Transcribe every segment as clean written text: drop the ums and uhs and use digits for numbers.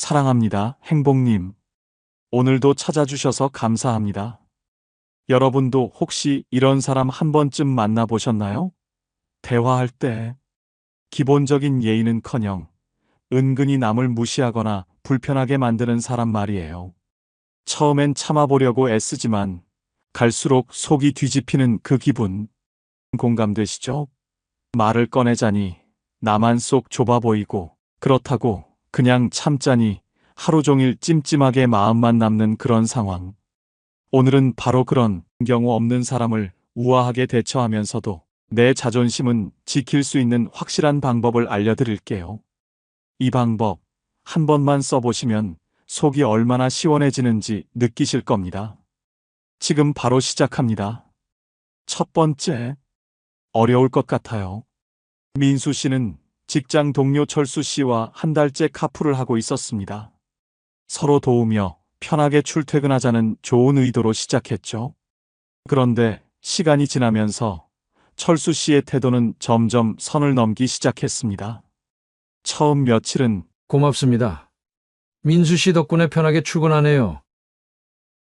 사랑합니다, 행복님. 오늘도 찾아주셔서 감사합니다. 여러분도 혹시 이런 사람 한 번쯤 만나보셨나요? 대화할 때 기본적인 예의는커녕 은근히 남을 무시하거나 불편하게 만드는 사람 말이에요. 처음엔 참아보려고 애쓰지만 갈수록 속이 뒤집히는 그 기분. 공감되시죠? 말을 꺼내자니 나만 속 좁아 보이고, 그렇다고 그냥 참자니 하루 종일 찜찜하게 마음만 남는 그런 상황. 오늘은 바로 그런 경우 없는 사람을 우아하게 대처하면서도 내 자존심은 지킬 수 있는 확실한 방법을 알려드릴게요. 이 방법 한 번만 써보시면 속이 얼마나 시원해지는지 느끼실 겁니다. 지금 바로 시작합니다. 첫 번째, 어려울 것 같아요. 민수 씨는 직장 동료 철수 씨와 한 달째 카풀을 하고 있었습니다. 서로 도우며 편하게 출퇴근하자는 좋은 의도로 시작했죠. 그런데 시간이 지나면서 철수 씨의 태도는 점점 선을 넘기 시작했습니다. 처음 며칠은 고맙습니다. 민수 씨 덕분에 편하게 출근하네요.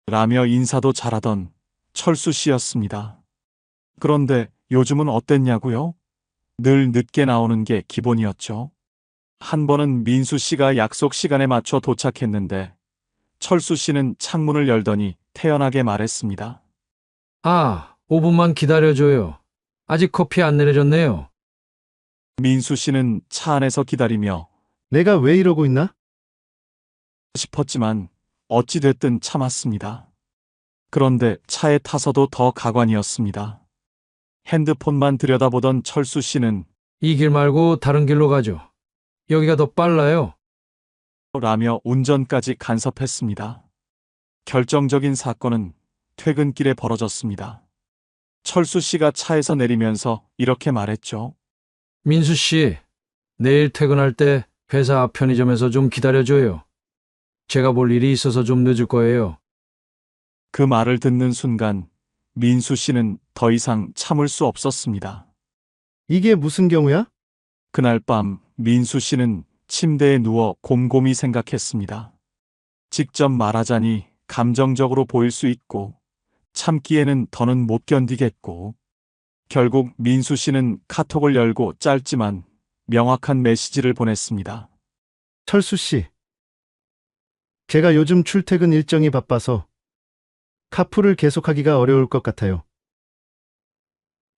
라며 인사도 잘하던 철수 씨였습니다. 그런데 요즘은 어땠냐고요? 늘 늦게 나오는 게 기본이었죠. 한 번은 민수 씨가 약속 시간에 맞춰 도착했는데 철수 씨는 창문을 열더니 태연하게 말했습니다. 5분만 기다려줘요. 아직 커피 안 내려졌네요. 민수 씨는 차 안에서 기다리며 내가 왜 이러고 있나? 싶었지만 어찌됐든 참았습니다. 그런데 차에 타서도 더 가관이었습니다. 핸드폰만 들여다보던 철수 씨는 이 길 말고 다른 길로 가죠. 여기가 더 빨라요. 라며 운전까지 간섭했습니다. 결정적인 사건은 퇴근길에 벌어졌습니다. 철수 씨가 차에서 내리면서 이렇게 말했죠. 민수 씨, 내일 퇴근할 때 회사 앞 편의점에서 좀 기다려줘요. 제가 볼 일이 있어서 좀 늦을 거예요. 그 말을 듣는 순간 민수 씨는 더 이상 참을 수 없었습니다. 이게 무슨 경우야? 그날 밤 민수 씨는 침대에 누워 곰곰이 생각했습니다. 직접 말하자니 감정적으로 보일 수 있고 참기에는 더는 못 견디겠고, 결국 민수 씨는 카톡을 열고 짧지만 명확한 메시지를 보냈습니다. 철수 씨. 제가 요즘 출퇴근 일정이 바빠서 카풀을 계속하기가 어려울 것 같아요.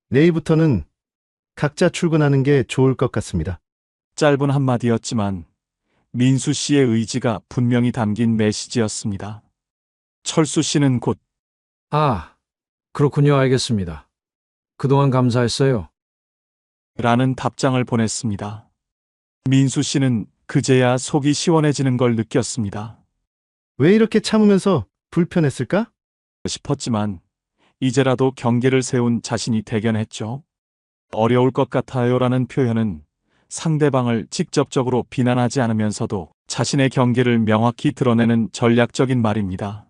내일부터는 각자 출근하는 게 좋을 것 같습니다. 짧은 한마디였지만 민수 씨의 의지가 분명히 담긴 메시지였습니다. 철수 씨는 곧 그렇군요. 알겠습니다. 그동안 감사했어요. 라는 답장을 보냈습니다. 민수 씨는 그제야 속이 시원해지는 걸 느꼈습니다. 왜 이렇게 참으면서 불편했을까? 싶었지만 이제라도 경계를 세운 자신이 대견했죠. 어려울 것 같아요라는 표현은 상대방을 직접적으로 비난하지 않으면서도 자신의 경계를 명확히 드러내는 전략적인 말입니다.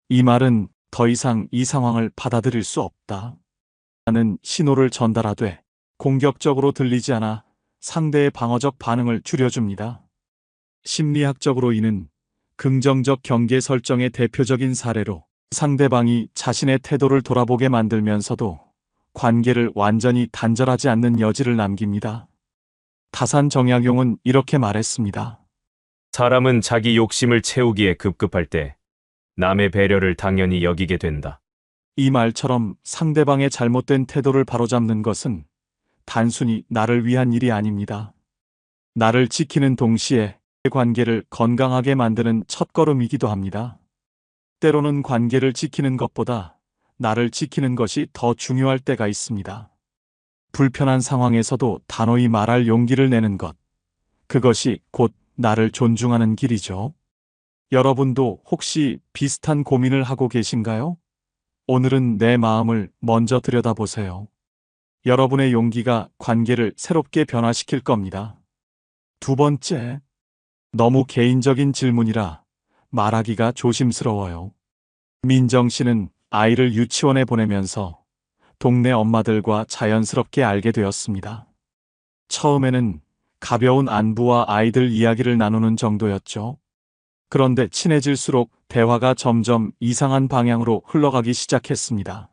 이 말은 더 이상 이 상황을 받아들일 수 없다 라는 신호를 전달하되 공격적으로 들리지 않아 상대의 방어적 반응을 줄여줍니다. 심리학적으로 이는 긍정적 경계 설정의 대표적인 사례로 상대방이 자신의 태도를 돌아보게 만들면서도 관계를 완전히 단절하지 않는 여지를 남깁니다. 다산 정약용은 이렇게 말했습니다. 사람은 자기 욕심을 채우기에 급급할 때 남의 배려를 당연히 여기게 된다. 이 말처럼 상대방의 잘못된 태도를 바로잡는 것은 단순히 나를 위한 일이 아닙니다. 나를 지키는 동시에 관계를 건강하게 만드는 첫걸음이기도 합니다. 때로는 관계를 지키는 것보다 나를 지키는 것이 더 중요할 때가 있습니다. 불편한 상황에서도 단호히 말할 용기를 내는 것. 그것이 곧 나를 존중하는 길이죠. 여러분도 혹시 비슷한 고민을 하고 계신가요? 오늘은 내 마음을 먼저 들여다보세요. 여러분의 용기가 관계를 새롭게 변화시킬 겁니다. 두 번째, 너무 개인적인 질문이라 말하기가 조심스러워요. 민정 씨는 아이를 유치원에 보내면서 동네 엄마들과 자연스럽게 알게 되었습니다. 처음에는 가벼운 안부와 아이들 이야기를 나누는 정도였죠. 그런데 친해질수록 대화가 점점 이상한 방향으로 흘러가기 시작했습니다.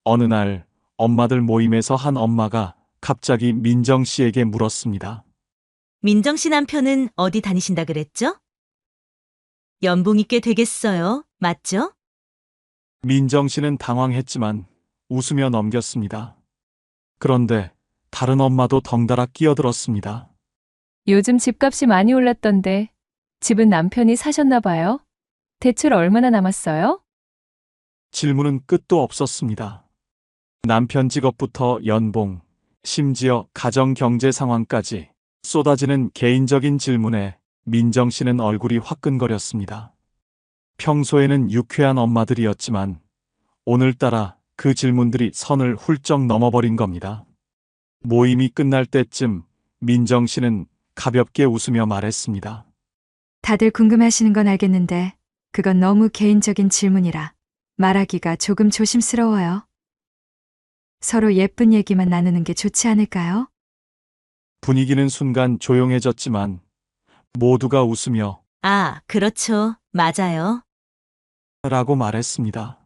어느 날 엄마들 모임에서 한 엄마가 갑자기 민정 씨에게 물었습니다. 민정 씨 남편은 어디 다니신다 그랬죠? 연봉이 꽤 되겠어요. 맞죠? 민정 씨는 당황했지만 웃으며 넘겼습니다. 그런데 다른 엄마도 덩달아 끼어들었습니다. 요즘 집값이 많이 올랐던데 집은 남편이 사셨나 봐요? 대출 얼마나 남았어요? 질문은 끝도 없었습니다. 남편 직업부터 연봉, 심지어 가정 경제 상황까지 쏟아지는 개인적인 질문에 민정 씨는 얼굴이 화끈거렸습니다. 평소에는 유쾌한 엄마들이었지만 오늘따라 그 질문들이 선을 훌쩍 넘어버린 겁니다. 모임이 끝날 때쯤 민정 씨는 가볍게 웃으며 말했습니다. 다들 궁금해하시는 건 알겠는데 그건 너무 개인적인 질문이라 말하기가 조금 조심스러워요. 서로 예쁜 얘기만 나누는 게 좋지 않을까요? 분위기는 순간 조용해졌지만 모두가 웃으며 아, 그렇죠. 맞아요. 라고 말했습니다.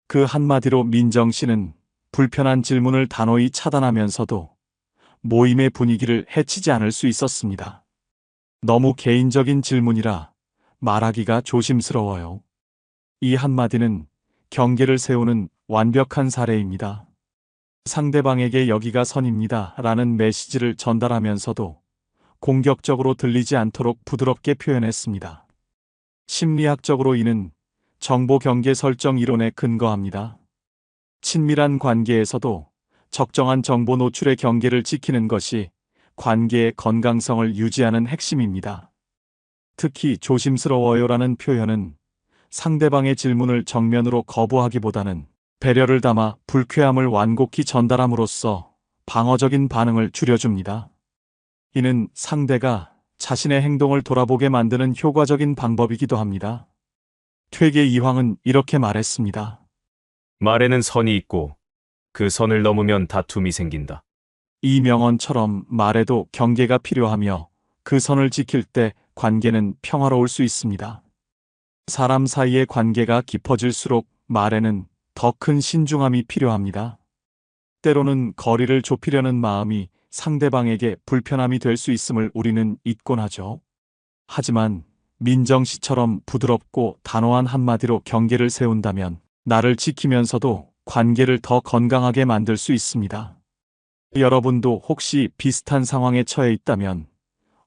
그 한마디로 민정 씨는 불편한 질문을 단호히 차단하면서도 모임의 분위기를 해치지 않을 수 있었습니다. 너무 개인적인 질문이라 말하기가 조심스러워요. 이 한마디는 경계를 세우는 완벽한 사례입니다. 상대방에게 여기가 선입니다 라는 메시지를 전달하면서도 공격적으로 들리지 않도록 부드럽게 표현했습니다. 심리학적으로 이는 정보 경계 설정 이론에 근거합니다. 친밀한 관계에서도 적정한 정보 노출의 경계를 지키는 것이 관계의 건강성을 유지하는 핵심입니다. 특히 조심스러워요라는 표현은 상대방의 질문을 정면으로 거부하기보다는 배려를 담아 불쾌함을 완곡히 전달함으로써 방어적인 반응을 줄여줍니다. 이는 상대가 자신의 행동을 돌아보게 만드는 효과적인 방법이기도 합니다. 퇴계 이황은 이렇게 말했습니다. 말에는 선이 있고 그 선을 넘으면 다툼이 생긴다. 이 명언처럼 말에도 경계가 필요하며 그 선을 지킬 때 관계는 평화로울 수 있습니다. 사람 사이의 관계가 깊어질수록 말에는 더 큰 신중함이 필요합니다. 때로는 거리를 좁히려는 마음이 상대방에게 불편함이 될 수 있음을 우리는 잊곤 하죠. 하지만 민정 씨처럼 부드럽고 단호한 한마디로 경계를 세운다면 나를 지키면서도 관계를 더 건강하게 만들 수 있습니다. 여러분도 혹시 비슷한 상황에 처해 있다면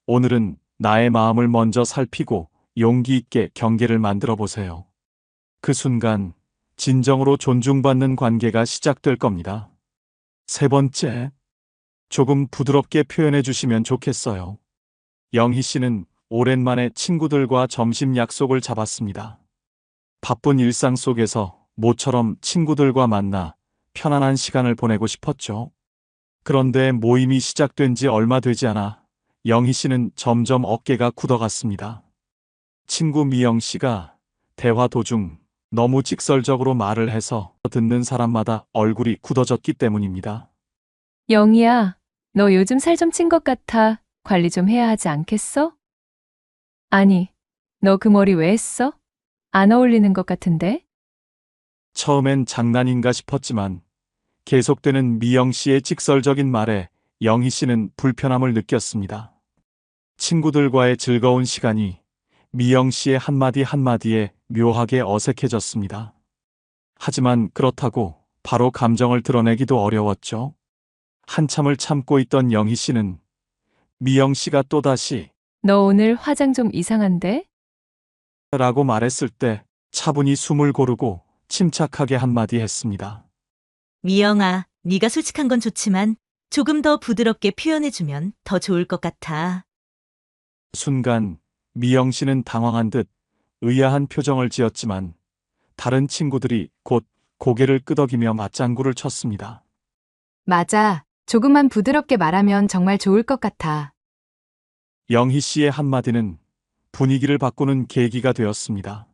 오늘은 나의 마음을 먼저 살피고 용기 있게 경계를 만들어 보세요. 그 순간 진정으로 존중받는 관계가 시작될 겁니다. 세 번째, 조금 부드럽게 표현해 주시면 좋겠어요. 영희 씨는 오랜만에 친구들과 점심 약속을 잡았습니다. 바쁜 일상 속에서 모처럼 친구들과 만나 편안한 시간을 보내고 싶었죠. 그런데 모임이 시작된 지 얼마 되지 않아 영희 씨는 점점 어깨가 굳어갔습니다. 친구 미영 씨가 대화 도중 너무 직설적으로 말을 해서 듣는 사람마다 얼굴이 굳어졌기 때문입니다. 영희야, 너 요즘 살 좀 찐 것 같아. 관리 좀 해야 하지 않겠어? 아니, 너 그 머리 왜 했어? 안 어울리는 것 같은데? 처음엔 장난인가 싶었지만 계속되는 미영 씨의 직설적인 말에 영희 씨는 불편함을 느꼈습니다. 친구들과의 즐거운 시간이 미영 씨의 한마디 한마디에 묘하게 어색해졌습니다. 하지만 그렇다고 바로 감정을 드러내기도 어려웠죠. 한참을 참고 있던 영희 씨는 미영 씨가 또다시 너 오늘 화장 좀 이상한데? 라고 말했을 때 차분히 숨을 고르고 침착하게 한마디 했습니다. 미영아, 네가 솔직한 건 좋지만 조금 더 부드럽게 표현해주면 더 좋을 것 같아. 순간 미영 씨는 당황한 듯 의아한 표정을 지었지만 다른 친구들이 곧 고개를 끄덕이며 맞장구를 쳤습니다. 맞아. 조금만 부드럽게 말하면 정말 좋을 것 같아. 영희 씨의 한마디는 분위기를 바꾸는 계기가 되었습니다.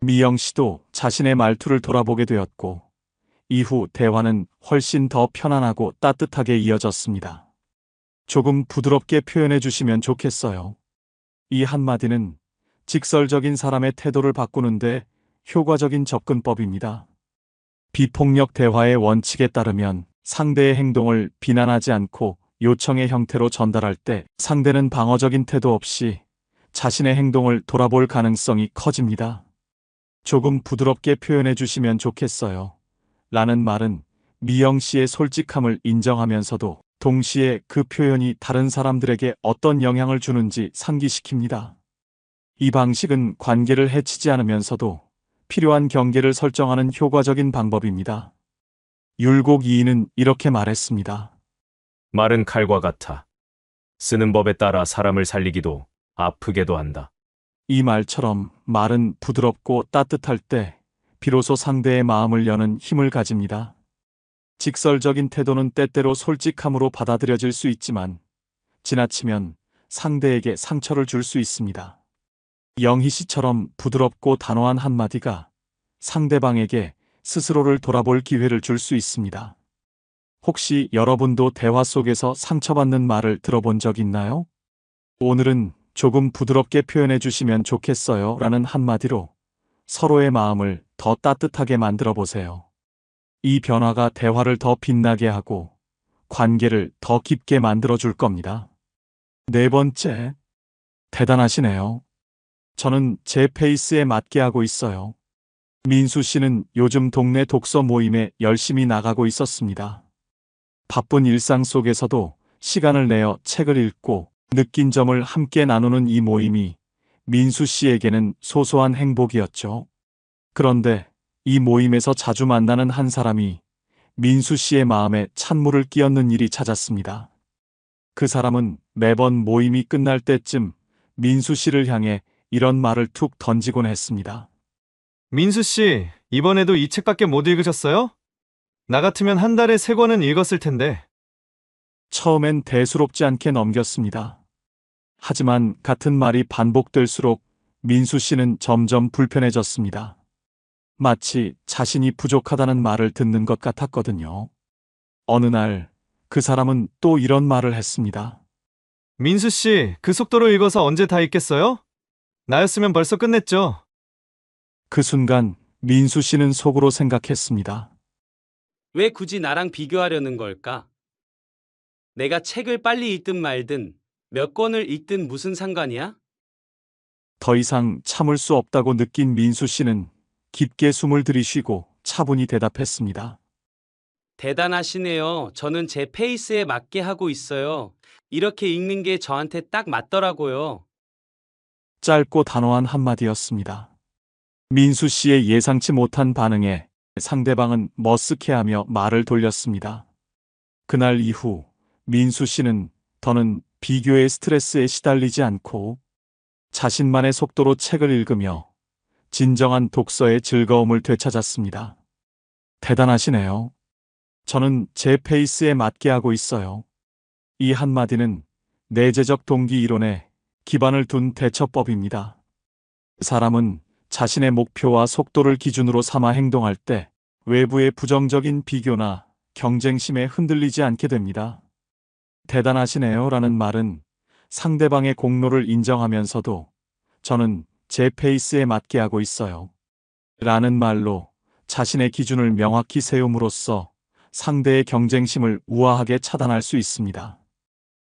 미영 씨도 자신의 말투를 돌아보게 되었고 이후 대화는 훨씬 더 편안하고 따뜻하게 이어졌습니다. 조금 부드럽게 표현해 주시면 좋겠어요. 이 한마디는 직설적인 사람의 태도를 바꾸는데 효과적인 접근법입니다. 비폭력 대화의 원칙에 따르면 상대의 행동을 비난하지 않고 요청의 형태로 전달할 때 상대는 방어적인 태도 없이 자신의 행동을 돌아볼 가능성이 커집니다. 조금 부드럽게 표현해 주시면 좋겠어요. 라는 말은 미영 씨의 솔직함을 인정하면서도 동시에 그 표현이 다른 사람들에게 어떤 영향을 주는지 상기시킵니다. 이 방식은 관계를 해치지 않으면서도 필요한 경계를 설정하는 효과적인 방법입니다. 율곡 이인은 이렇게 말했습니다. 말은 칼과 같아. 쓰는 법에 따라 사람을 살리기도 아프게도 한다. 이 말처럼 말은 부드럽고 따뜻할 때 비로소 상대의 마음을 여는 힘을 가집니다. 직설적인 태도는 때때로 솔직함으로 받아들여질 수 있지만 지나치면 상대에게 상처를 줄 수 있습니다. 영희 씨처럼 부드럽고 단호한 한마디가 상대방에게 스스로를 돌아볼 기회를 줄 수 있습니다. 혹시 여러분도 대화 속에서 상처받는 말을 들어본 적 있나요? 오늘은 조금 부드럽게 표현해 주시면 좋겠어요 라는 한마디로 서로의 마음을 더 따뜻하게 만들어 보세요. 이 변화가 대화를 더 빛나게 하고 관계를 더 깊게 만들어 줄 겁니다. 네 번째, 대단하시네요. 저는 제 페이스에 맞게 하고 있어요. 민수 씨는 요즘 동네 독서 모임에 열심히 나가고 있었습니다. 바쁜 일상 속에서도 시간을 내어 책을 읽고 느낀 점을 함께 나누는 이 모임이 민수 씨에게는 소소한 행복이었죠. 그런데 이 모임에서 자주 만나는 한 사람이 민수 씨의 마음에 찬물을 끼얹는 일이 잦았습니다. 그 사람은 매번 모임이 끝날 때쯤 민수 씨를 향해 이런 말을 툭 던지곤 했습니다. 민수 씨, 이번에도 이 책밖에 못 읽으셨어요? 나 같으면 한 달에 3권은 읽었을 텐데. 처음엔 대수롭지 않게 넘겼습니다. 하지만 같은 말이 반복될수록 민수 씨는 점점 불편해졌습니다. 마치 자신이 부족하다는 말을 듣는 것 같았거든요. 어느 날 그 사람은 또 이런 말을 했습니다. 민수 씨, 그 속도로 읽어서 언제 다 읽겠어요? 나였으면 벌써 끝냈죠. 그 순간 민수 씨는 속으로 생각했습니다. 왜 굳이 나랑 비교하려는 걸까? 내가 책을 빨리 읽든 말든 몇 권을 읽든 무슨 상관이야? 더 이상 참을 수 없다고 느낀 민수 씨는 깊게 숨을 들이쉬고 차분히 대답했습니다. 대단하시네요. 저는 제 페이스에 맞게 하고 있어요. 이렇게 읽는 게 저한테 딱 맞더라고요. 짧고 단호한 한마디였습니다. 민수 씨의 예상치 못한 반응에 상대방은 머쓱해하며 말을 돌렸습니다. 그날 이후 민수 씨는 더는 비교의 스트레스에 시달리지 않고 자신만의 속도로 책을 읽으며 진정한 독서의 즐거움을 되찾았습니다. 대단하시네요. 저는 제 페이스에 맞게 하고 있어요. 이 한마디는 내재적 동기 이론에 기반을 둔 대처법입니다. 사람은 자신의 목표와 속도를 기준으로 삼아 행동할 때 외부의 부정적인 비교나 경쟁심에 흔들리지 않게 됩니다. 대단하시네요 라는 말은 상대방의 공로를 인정하면서도 저는 제 페이스에 맞게 하고 있어요. 라는 말로 자신의 기준을 명확히 세움으로써 상대의 경쟁심을 우아하게 차단할 수 있습니다.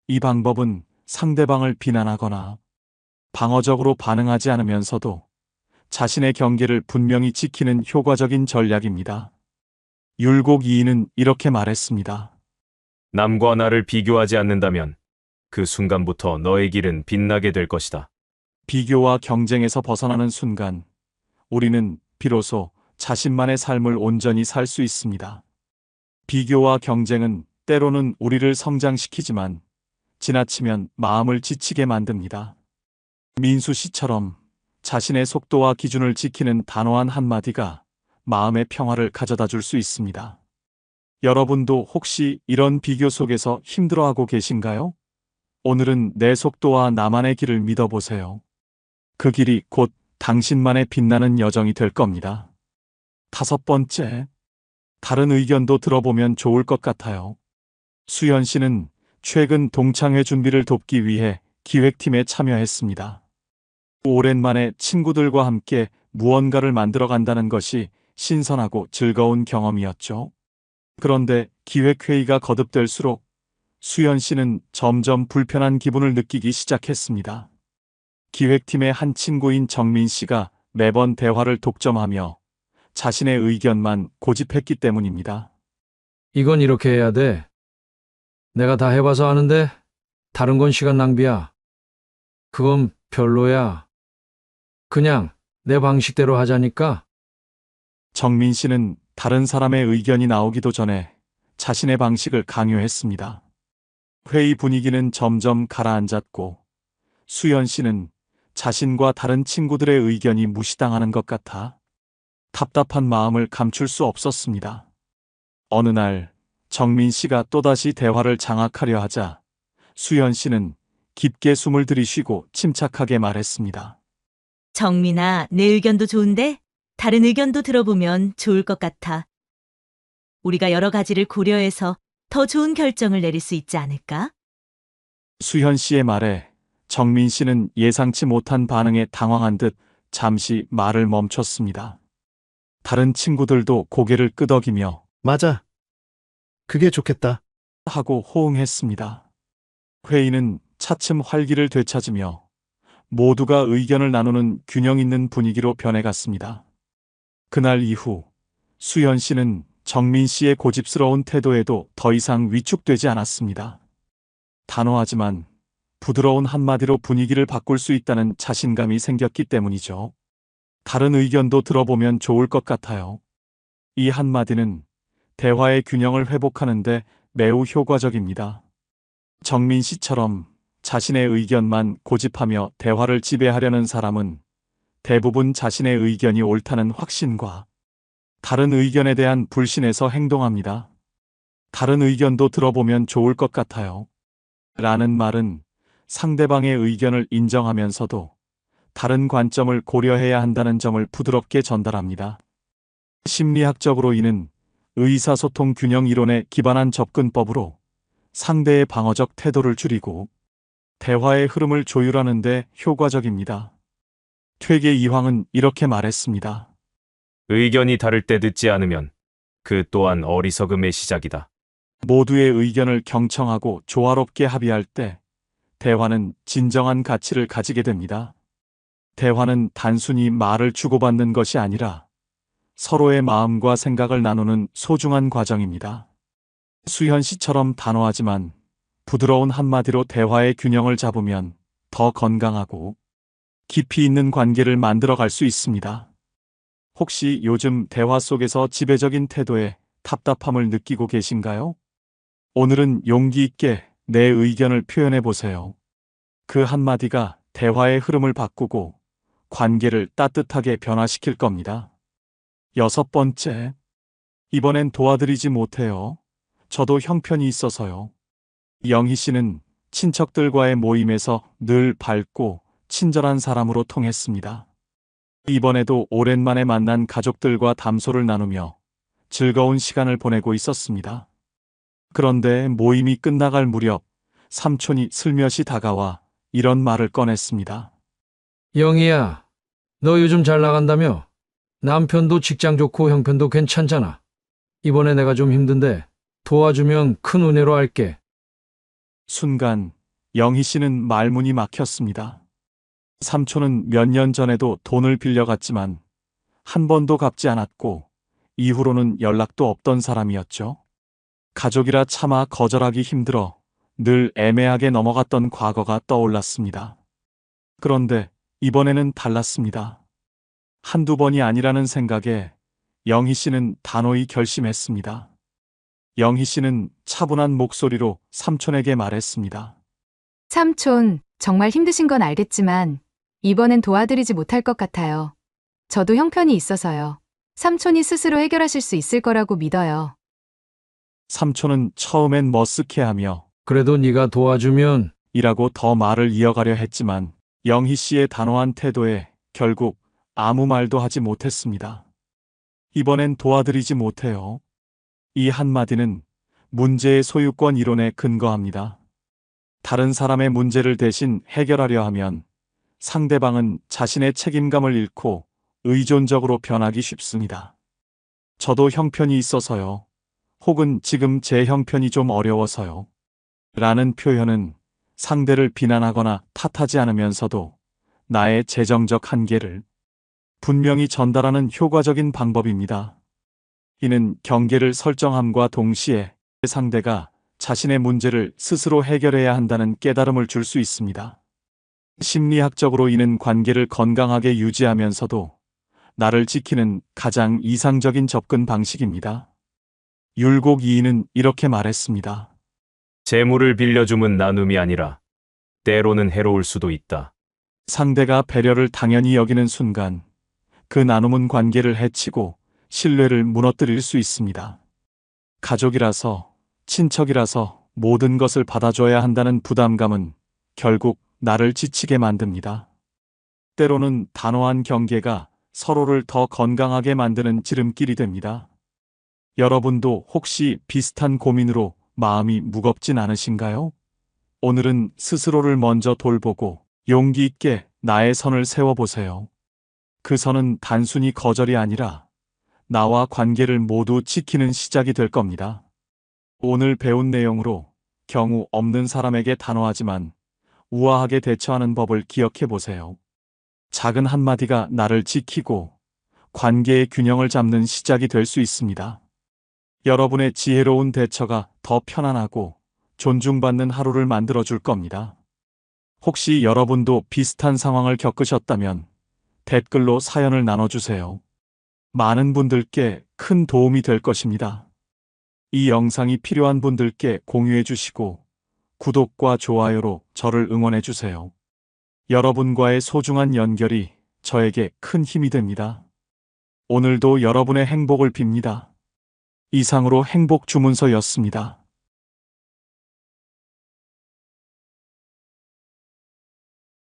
이 방법은 상대방을 비난하거나 방어적으로 반응하지 않으면서도 자신의 경계를 분명히 지키는 효과적인 전략입니다. 율곡 이인은 이렇게 말했습니다. 남과 나를 비교하지 않는다면 그 순간부터 너의 길은 빛나게 될 것이다. 비교와 경쟁에서 벗어나는 순간 우리는 비로소 자신만의 삶을 온전히 살 수 있습니다. 비교와 경쟁은 때로는 우리를 성장시키지만 지나치면 마음을 지치게 만듭니다. 민수 씨처럼 자신의 속도와 기준을 지키는 단호한 한마디가 마음의 평화를 가져다 줄 수 있습니다. 여러분도 혹시 이런 비교 속에서 힘들어하고 계신가요? 오늘은 내 속도와 나만의 길을 믿어보세요. 그 길이 곧 당신만의 빛나는 여정이 될 겁니다. 5번째, 다른 의견도 들어보면 좋을 것 같아요. 수연 씨는 최근 동창회 준비를 돕기 위해 기획팀에 참여했습니다. 오랜만에 친구들과 함께 무언가를 만들어 간다는 것이 신선하고 즐거운 경험이었죠. 그런데 기획회의가 거듭될수록 수연 씨는 점점 불편한 기분을 느끼기 시작했습니다. 기획팀의 한 친구인 정민 씨가 매번 대화를 독점하며 자신의 의견만 고집했기 때문입니다. 이건 이렇게 해야 돼. 내가 다 해봐서 아는데 다른 건 시간 낭비야. 그건 별로야. 그냥 내 방식대로 하자니까. 정민 씨는 다른 사람의 의견이 나오기도 전에 자신의 방식을 강요했습니다. 회의 분위기는 점점 가라앉았고 수연 씨는 자신과 다른 친구들의 의견이 무시당하는 것 같아 답답한 마음을 감출 수 없었습니다. 어느 날 정민 씨가 또다시 대화를 장악하려 하자 수연 씨는 깊게 숨을 들이쉬고 침착하게 말했습니다. 정민아, 내 의견도 좋은데 다른 의견도 들어보면 좋을 것 같아. 우리가 여러 가지를 고려해서 더 좋은 결정을 내릴 수 있지 않을까? 수현 씨의 말에 정민 씨는 예상치 못한 반응에 당황한 듯 잠시 말을 멈췄습니다. 다른 친구들도 고개를 끄덕이며 맞아. 그게 좋겠다. 하고 호응했습니다. 회의는 차츰 활기를 되찾으며 모두가 의견을 나누는 균형 있는 분위기로 변해갔습니다. 그날 이후 수연 씨는 정민 씨의 고집스러운 태도에도 더 이상 위축되지 않았습니다. 단호하지만 부드러운 한마디로 분위기를 바꿀 수 있다는 자신감이 생겼기 때문이죠. 다른 의견도 들어보면 좋을 것 같아요. 이 한마디는 대화의 균형을 회복하는데 매우 효과적입니다. 정민 씨처럼 자신의 의견만 고집하며 대화를 지배하려는 사람은 대부분 자신의 의견이 옳다는 확신과 다른 의견에 대한 불신에서 행동합니다. 다른 의견도 들어보면 좋을 것 같아요. 라는 말은 상대방의 의견을 인정하면서도 다른 관점을 고려해야 한다는 점을 부드럽게 전달합니다. 심리학적으로 이는 의사소통 균형 이론에 기반한 접근법으로 상대의 방어적 태도를 줄이고 대화의 흐름을 조율하는 데 효과적입니다. 퇴계 이황은 이렇게 말했습니다. 의견이 다를 때 듣지 않으면 그 또한 어리석음의 시작이다. 모두의 의견을 경청하고 조화롭게 합의할 때 대화는 진정한 가치를 가지게 됩니다. 대화는 단순히 말을 주고받는 것이 아니라 서로의 마음과 생각을 나누는 소중한 과정입니다. 수현 씨처럼 단호하지만 부드러운 한마디로 대화의 균형을 잡으면 더 건강하고 깊이 있는 관계를 만들어 갈 수 있습니다. 혹시 요즘 대화 속에서 지배적인 태도에 답답함을 느끼고 계신가요? 오늘은 용기 있게 내 의견을 표현해 보세요. 그 한마디가 대화의 흐름을 바꾸고 관계를 따뜻하게 변화시킬 겁니다. 6번째, 이번엔 도와드리지 못해요. 저도 형편이 있어서요. 영희 씨는 친척들과의 모임에서 늘 밝고 친절한 사람으로 통했습니다. 이번에도 오랜만에 만난 가족들과 담소를 나누며 즐거운 시간을 보내고 있었습니다. 그런데 모임이 끝나갈 무렵 삼촌이 슬며시 다가와 이런 말을 꺼냈습니다. 영희야, 너 요즘 잘 나간다며? 남편도 직장 좋고 형편도 괜찮잖아. 이번에 내가 좀 힘든데 도와주면 큰 은혜로 할게. 순간 영희 씨는 말문이 막혔습니다. 삼촌은 몇 년 전에도 돈을 빌려갔지만 한 번도 갚지 않았고 이후로는 연락도 없던 사람이었죠. 가족이라 차마 거절하기 힘들어 늘 애매하게 넘어갔던 과거가 떠올랐습니다. 그런데 이번에는 달랐습니다. 한두 번이 아니라는 생각에 영희 씨는 단호히 결심했습니다. 영희 씨는 차분한 목소리로 삼촌에게 말했습니다. 삼촌, 정말 힘드신 건 알겠지만 이번엔 도와드리지 못할 것 같아요. 저도 형편이 있어서요. 삼촌이 스스로 해결하실 수 있을 거라고 믿어요. 삼촌은 처음엔 머쓱해하며 그래도 네가 도와주면 이라고 더 말을 이어가려 했지만 영희 씨의 단호한 태도에 결국 아무 말도 하지 못했습니다. 이번엔 도와드리지 못해요. 이 한마디는 문제의 소유권 이론에 근거합니다. 다른 사람의 문제를 대신 해결하려 하면 상대방은 자신의 책임감을 잃고 의존적으로 변하기 쉽습니다. 저도 형편이 있어서요. 혹은 지금 제 형편이 좀 어려워서요. 라는 표현은 상대를 비난하거나 탓하지 않으면서도 나의 재정적 한계를 분명히 전달하는 효과적인 방법입니다. 이는 경계를 설정함과 동시에 상대가 자신의 문제를 스스로 해결해야 한다는 깨달음을 줄 수 있습니다. 심리학적으로 이는 관계를 건강하게 유지하면서도 나를 지키는 가장 이상적인 접근 방식입니다. 율곡 2인은 이렇게 말했습니다. 재물을 빌려줌은 나눔이 아니라 때로는 해로울 수도 있다. 상대가 배려를 당연히 여기는 순간 그 나눔은 관계를 해치고 신뢰를 무너뜨릴 수 있습니다. 가족이라서, 친척이라서 모든 것을 받아줘야 한다는 부담감은 결국 나를 지치게 만듭니다. 때로는 단호한 경계가 서로를 더 건강하게 만드는 지름길이 됩니다. 여러분도 혹시 비슷한 고민으로 마음이 무겁진 않으신가요? 오늘은 스스로를 먼저 돌보고 용기 있게 나의 선을 세워보세요. 그 선은 단순히 거절이 아니라 나와 관계를 모두 지키는 시작이 될 겁니다. 오늘 배운 내용으로 경우 없는 사람에게 단호하지만 우아하게 대처하는 법을 기억해 보세요. 작은 한마디가 나를 지키고 관계의 균형을 잡는 시작이 될 수 있습니다. 여러분의 지혜로운 대처가 더 편안하고 존중받는 하루를 만들어 줄 겁니다. 혹시 여러분도 비슷한 상황을 겪으셨다면 댓글로 사연을 나눠주세요. 많은 분들께 큰 도움이 될 것입니다. 이 영상이 필요한 분들께 공유해 주시고 구독과 좋아요로 저를 응원해 주세요. 여러분과의 소중한 연결이 저에게 큰 힘이 됩니다. 오늘도 여러분의 행복을 빕니다. 이상으로 행복 주문서였습니다.